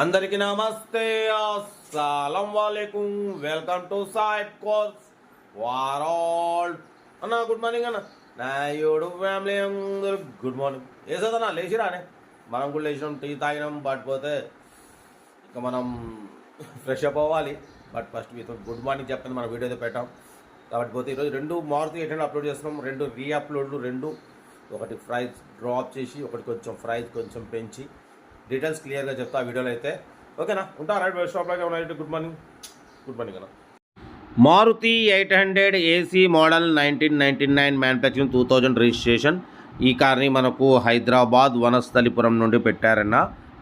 అందరికీ నమస్తే, అస్సలం వాలేకుం. వెల్కమ్ టు సాయిబ్ కోర్స్ వారాల్డ్ అన్న. గుడ్ మార్నింగ్ అన్న. నా యూడు ఫ్యామిలీ అందరు గుడ్ మార్నింగ్. వేసేదన్నా లేచిరానే. మనం కూడా లేచినాం, టీ తాగినాం. బట్ పోతే ఇక మనం ఫ్రెష్ అప్ అవ్వాలి. బట్ ఫస్ట్ మీతో గుడ్ మార్నింగ్ చెప్తాను. మన వీడియో అయితే పెట్టాం కాబట్టి పోతే ఈరోజు 2 మారుతి 800 అప్లోడ్ చేస్తున్నాం. 2 రీఅప్లోడ్లు, 2 ఒకటి ప్రైస్ డ్రాప్ చేసి, ఒకటి కొంచెం ప్రైస్ కొంచెం పెంచి డీటెయిల్స్ క్లియర్గా చెప్తా ఆ వీడియోలో అయితే. ఓకేనా? ఉంటా రైట్ స్టాప్లాగే ఉన్నాయి. గుడ్ మార్నింగ్ అన్న. Maruti 800 AC model 1999 manufacturing 2000 registration. ఈ కార్ని మనకు హైదరాబాద్ వనస్థలిపురం నుండి పెట్టారన్న.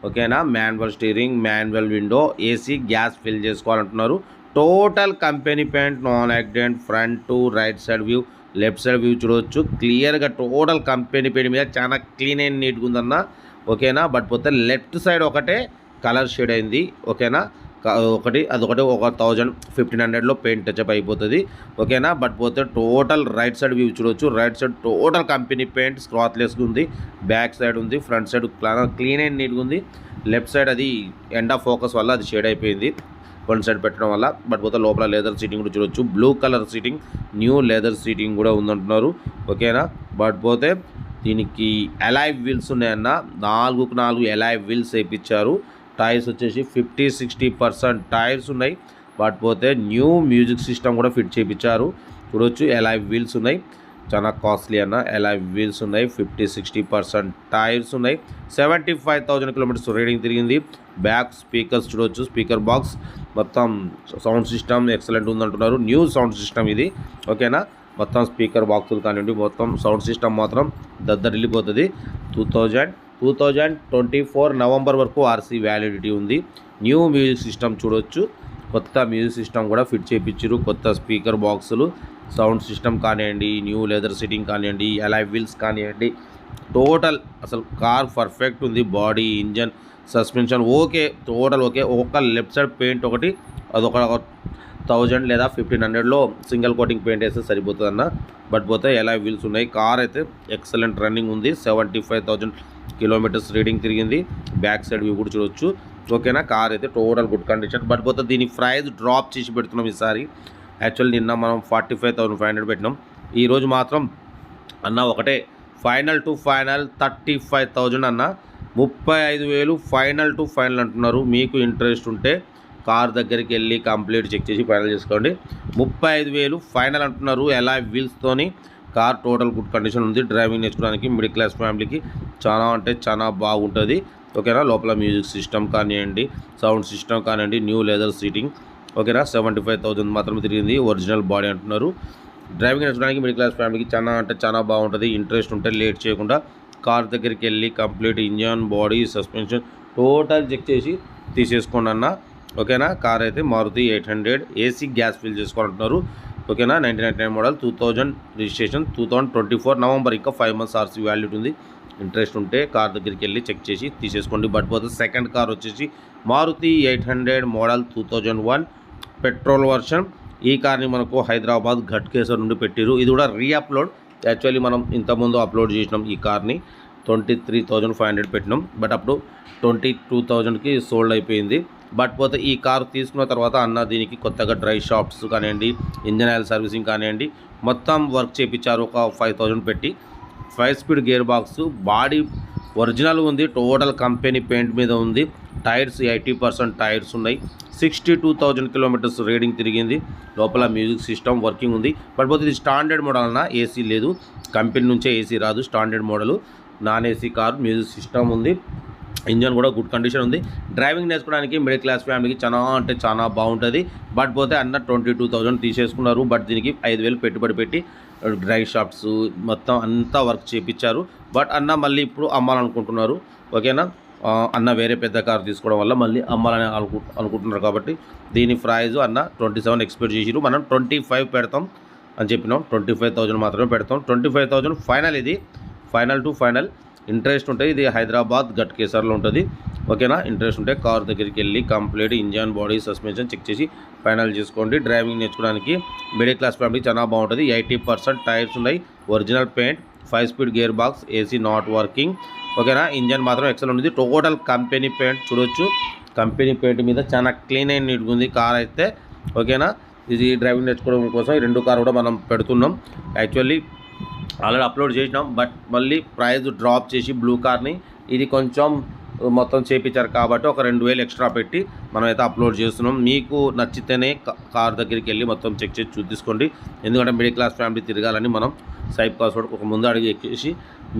ఓకేనా? Manual steering, manual window, AC, gas fill చేసుకోవాలంటున్నారు. Total company paint, non accident, front to right side view, left side view చూడవచ్చు క్లియర్గా. టోటల్ కంపెనీ పెయింట్ మీద చాలా క్లీన్ అండ్ నీట్గా ఉందన్న. ఓకేనా? బట్ పోతే లెఫ్ట్ సైడ్ ఒకటే కలర్ షేడ్ అయింది. ఓకేనా? అదొకటి 1500లో పెయింట్ టచ్అప్ అయిపోతుంది. ఓకేనా? బట్ పోతే టోటల్ రైట్ సైడ్ వ్యూ చూడవచ్చు. Right side total company paint స్క్రాత్లెస్గా ఉంది. బ్యాక్ సైడ్ ఉంది, ఫ్రంట్ సైడ్ క్లీన్ అండ్ నీట్గా ఉంది. లెఫ్ట్ సైడ్ అది ఎండ్ ఆఫ్ ఫోకస్ వల్ల అది షేడ్ అయిపోయింది, ఫ్రంట్ సైడ్ పెట్టడం వల్ల. బట్ పోతే లోపల లెదర్ సీటింగ్ కూడా చూడవచ్చు. Blue colour seating, new leather seating కూడా ఉందంటున్నారు. ఓకేనా? బట్ పోతే దీనికి అలాయ్ వీల్స్ ఉన్నాయన్న. 4 అలాయ్ వీల్స్ వేయించారు. టైర్స్ వచ్చేసి 50-60% టైర్స్ ఉన్నాయి. బట్ పోతే న్యూ మ్యూజిక్ సిస్టమ్ కూడా ఫిట్ చేయించారు. చూడవచ్చు అలాయ్ వీల్స్ ఉన్నాయి. చాలా కాస్ట్లీ అన్న. అలాయ్ వీల్స్ ఉన్నాయి. 50-60% టైర్స్ ఉన్నాయి. 75,000 కిలోమీటర్స్ రీడింగ్ తిరిగింది. బ్యాక్ స్పీకర్స్ చూడవచ్చు. స్పీకర్ బాక్స్ మొత్తం సౌండ్ సిస్టమ్ ఎక్సలెంట్ ఉందంటున్నారు. న్యూ సౌండ్ సిస్టమ్ ఇది. ఓకేనా? మొత్తం స్పీకర్ బాక్సులు కానివ్వండి, మొత్తం సౌండ్ సిస్టమ్ మాత్రం వెళ్ళిపోతుంది. 2024 నవంబర్ వరకు ఆర్సీ వ్యాలిడిటీ ఉంది. న్యూ మ్యూజిక్ సిస్టమ్ చూడవచ్చు. కొత్త మ్యూజిక్ సిస్టమ్ కూడా ఫిట్ చేయించారు. కొత్త స్పీకర్ బాక్సులు, సౌండ్ సిస్టమ్ కానివ్వండి, న్యూ లెదర్ సిట్టింగ్ కానివ్వండి, అలాయ్ వీల్స్ కానివ్వండి, టోటల్ అసలు కార్ పర్ఫెక్ట్ ఉంది. Body, engine, suspension okay, total okay. ఒక లెఫ్ట్ సైడ్ పెయింట్ ఒకటి అదొక 1000 లేదా 1500లో సింగిల్ కోటింగ్ పెయింట్ వేస్తే సరిపోతుంది అన్న. బట్ పోతే అలాయ్ వీల్స్ ఉన్నాయి. కార్ అయితే ఎక్సలెంట్ రన్నింగ్ ఉంది. 75,000 కిలోమీటర్స్ రీడింగ్ తిరిగింది. బ్యాక్ సైడ్ వ్యూ కూడా చూడవచ్చు. ఓకేనా? కార్ అయితే టోటల్ గుడ్ కండిషన్. బట్ పోతే దీని ప్రైస్ డ్రాప్ చేసి పెడుతున్నాం ఈసారి. యాక్చువల్లీ నిన్న మనం 45,500 పెట్టినాం. ఈరోజు మాత్రం అన్న ఒకటే ఫైనల్ టు ఫైనల్ 35,000 అన్న. 35,000 ఫైనల్ టు ఫైనల్ అంటున్నారు. మీకు ఇంట్రెస్ట్ ఉంటే కార్ దగ్గరికి వెళ్ళి కంప్లీట్ చెక్ చేసి ఫైనల్ చేసుకోండి. 35,000 ఫైనల్ అంటున్నారు. అలాయ్ వీల్స్తోని కార్ టోటల్ గుడ్ కండిషన్ ఉంది. డ్రైవింగ్ నేర్చుకోవడానికి మిడిల్ క్లాస్ ఫ్యామిలీకి చాలా అంటే చాలా బాగుంటుంది. ఓకేనా? లోపల మ్యూజిక్ సిస్టమ్ కానివ్వండి, సౌండ్ సిస్టమ్ కానివ్వండి, న్యూ లెదర్ సీటింగ్. ఓకేనా? 75,000 మాత్రమే తిరిగింది. ఒరిజినల్ బాడీ అంటున్నారు. డ్రైవింగ్ నేర్చుకోవడానికి మిడిల్ క్లాస్ ఫ్యామిలీకి చాలా అంటే చాలా బాగుంటుంది. ఇంట్రెస్ట్ ఉంటే లేట్ చేయకుండా కార్ దగ్గరికి వెళ్ళి complete engine, body, suspension total check చేసి తీసేసుకోండి అన్న. ఓకేనా? కార్ అయితే మారుతి 800 ఏసీ, గ్యాస్ ఫిల్ చేసుకోవాలంటున్నారు. ఓకేనా? 1999 మోడల్, 2000 రిజిస్ట్రేషన్, 2024 నవంబర్. ఇంకా 5 మంత్స్ ఆర్సీ వ్యాలిడ్ ఉంది. ఇంట్రెస్ట్ ఉంటే కార్ దగ్గరికి వెళ్ళి చెక్ చేసి తీసేసుకోండి. బట్ పోతే సెకండ్ కార్ వచ్చేసి మారుతి 800 మోడల్ 2001 పెట్రోల్ వర్షన్. ఈ కార్ని మనకు హైదరాబాద్ ఘట్కేసర్ నుండి పెట్టారు. ఇది కూడా రీఅప్లోడ్. యాక్చువల్లీ మనం ఇంతకుముందు అప్లోడ్ చేసినాం ఈ కార్ని. 23,500 పెట్టినాం. బట్ అప్పుడు 22,000కి సోల్డ్ అయిపోయింది. బట్ పోతే ఈ కారు తీసుకున్న తర్వాత అన్న దీనికి కొత్తగా డ్రై షాప్స్ కానివ్వండి, ఇంజన్ ఆయిల్ సర్వీసింగ్ కానివ్వండి, మొత్తం వర్క్ చేయించారు. ఒక 5,000 పెట్టి 5 speed gear box, body original ఉంది. టోటల్ కంపెనీ పెయింట్ మీద ఉంది. టైర్స్ 80% టైర్స్ ఉన్నాయి. 62,000 కిలోమీటర్స్ రీడింగ్ తిరిగింది. లోపల మ్యూజిక్ సిస్టమ్ వర్కింగ్ ఉంది. బట్ పోతే ఇది స్టాండర్డ్ మోడల్ అన్న. ఏసీ లేదు, కంపెనీ నుంచే ఏసీ రాదు. Standard model, non AC car. Music system ఉంది. ఇంజన్ కూడా గుడ్ కండిషన్ ఉంది. డ్రైవింగ్ నేర్చుకోవడానికి మిడిల్ క్లాస్ ఫ్యామిలీకి చాలా అంటే చాలా బాగుంటుంది. బట్ పోతే అన్న 22,000 తీసేసుకున్నారు. బట్ దీనికి 5,000 పెట్టుబడి పెట్టి డ్రై షాప్స్ మొత్తం అంతా వర్క్ చేయించారు. బట్ అన్న మళ్ళీ ఇప్పుడు అమ్మాలనుకుంటున్నారు. ఓకేనా? అన్న వేరే పెద్ద కారు తీసుకోవడం వల్ల మళ్ళీ అమ్మాలని అనుకుంటున్నారు. కాబట్టి దీని ప్రైజ్ అన్న 27 ఎక్స్పెక్ట్ చేసిరు. మనం 25 పెడతాం అని చెప్పినాం. 25,000 మాత్రమే పెడతాం. 25,000 ఫైనల్. ఇది ఫైనల్ టు ఫైనల్. ఇంట్రెస్ట్ ఉంటే ఇది హైదరాబాద్ ఘట్కేసర్లో ఉంటుంది. ఓకేనా? ఇంట్రెస్ట్ ఉంటే కార్ దగ్గరికి వెళ్ళి complete engine, body, suspension check చేసి ఫైనల్ చేసుకోండి. డ్రైవింగ్ నేర్చుకోవడానికి మిడిల్ క్లాస్ ఫ్యామిలీ చాలా బాగుంటుంది. 80% టైర్స్ ఉన్నాయి. Original paint, 5 speed gear box, AC not working. ఓకేనా? ఇంజన్ మాత్రం ఎక్సలెంట్ ఉంది. టోటల్ కంపెనీ పెయింట్ చూడొచ్చు. కంపెనీ పెయింట్ మీద చాలా క్లీన్ అండ్ నీట్గా ఉంది కార్ అయితే. ఓకేనా, ఇది డ్రైవింగ్ నేర్చుకోవడం కోసం ఈ 2 కార్ కూడా మనం పెడుతున్నాం. యాక్చువల్లీ ఆల్రెడీ అప్లోడ్ చేసినాం, బట్ మళ్ళీ ప్రైస్ డ్రాప్ చేసి బ్లూ కార్ని ఇది కొంచెం మొత్తం చేపించారు కాబట్టి ఒక 2000 ఎక్స్ట్రా పెట్టి మనమైతే అప్లోడ్ చేస్తున్నాం. మీకు నచ్చితేనే కార్ దగ్గరికి వెళ్ళి మొత్తం చెక్ చేసి చూసుకోండి. ఎందుకంటే మిడిల్ క్లాస్ ఫ్యామిలీ తిరగాలని మనం సైప్ కార్స్ ఒక ముందు అడిగి ఎక్కేసి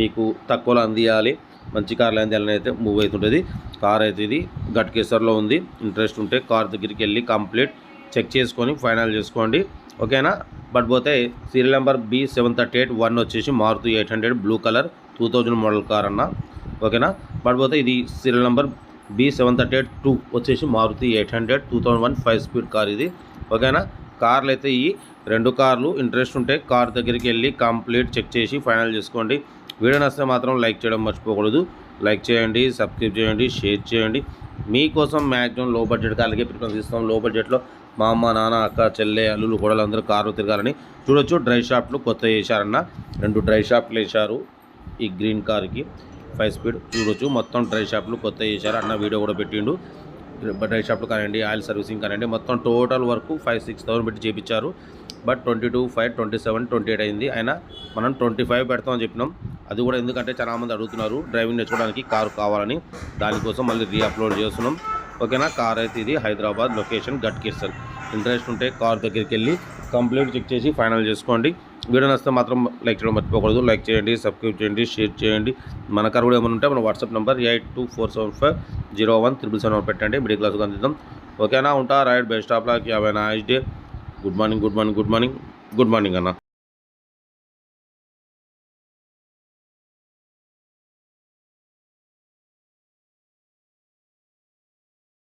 మీకు తక్కువలో అందియాలి, మంచి కార్లు అందియాలని అయితే మూవ్ అవుతుంటుంది. కార్ అయితే ఇది గట్కేసర్లో ఉంది. ఇంట్రెస్ట్ ఉంటే కార్ దగ్గరికి వెళ్ళి కంప్లీట్ చెక్ చేసుకొని ఫైనల్ చేసుకోండి. ఓకేనా, బట్ పోతే సీరియల్ నెంబర్ B738-1 వచ్చేసి Maruti 800 blue colour 2000 model car అన్న. ఓకేనా, బట్ పోతే ఇది సీరియల్ నెంబర్ B738-2 వచ్చేసి మారుతి 800 2001 5 స్పీడ్ కార్ ఇది. ఓకేనా, కార్లు అయితే ఈ 2 కార్లు ఇంట్రెస్ట్ ఉంటే కార్ దగ్గరికి వెళ్ళి కంప్లీట్ చెక్ చేసి ఫైనల్ చేసుకోండి. వీడియో నచ్చితే మాత్రం లైక్ చేయడం మర్చిపోకూడదు. లైక్ చేయండి, సబ్స్క్రైబ్ చేయండి, షేర్ చేయండి. మీకోసం మ్యాక్సిమం లో బడ్జెట్ కార్లకే ప్రిఫరెన్స్ ఇస్తాం. లో బడ్జెట్లో మా అమ్మ, నాన్న, అక్క, చెల్లె, అల్లులు, కోడలందరూ కారు తిరగాలని చూడొచ్చు. డ్రై షాప్లు కొత్త వేశారన్న, 2 డ్రై షాప్లు వేశారు ఈ గ్రీన్ కార్కి 5 స్పీడ్ చూడొచ్చు. మొత్తం డ్రై షాప్లు కొత్త వేశారు అన్న, వీడియో కూడా పెట్టిండు. డ్రై షాప్లు కానివ్వండి, ఆయిల్ సర్వీసింగ్ కానివ్వండి, మొత్తం టోటల్ వరకు 5-6 థౌసండ్ పెట్టి చేయించారు. బట్ 22, 5, 27, 28 అయింది. అయినా మనం 25 పెడతామని చెప్పినాం. అది కూడా ఎందుకంటే చాలామంది అడుగుతున్నారు డ్రైవింగ్ నేర్చుకోవడానికి కారు కావాలని, దానికోసం మళ్ళీ అప్లోడ్ చేస్తున్నాం. ఓకేనా, కార్ అయితే ఇది హైదరాబాద్, లొకేషన్ గట్కేసర్. ఇంట్రెస్ట్ ఉంటే కార్ దగ్గరికి వెళ్ళి కంప్లీట్ చెక్ చేసి ఫైనల్ చేసుకోండి. వీడియో నచ్చితే మాత్రం లైక్ చేయడం మర్చిపోకూడదు. లైక్ చేయండి, సబ్స్క్రైబ్ చేయండి, షేర్ చేయండి. మన కార్ కూడా ఏమైనా ఉంటే మన వాట్సాప్ నెంబర్ 8247501777 పెట్టండి, మిడిల్ క్లాస్కి అందిద్దాం. ఓకేనా, ఉంటా right best of luck, have a nice day. Good morning, good morning, good morning, good morning అన్న.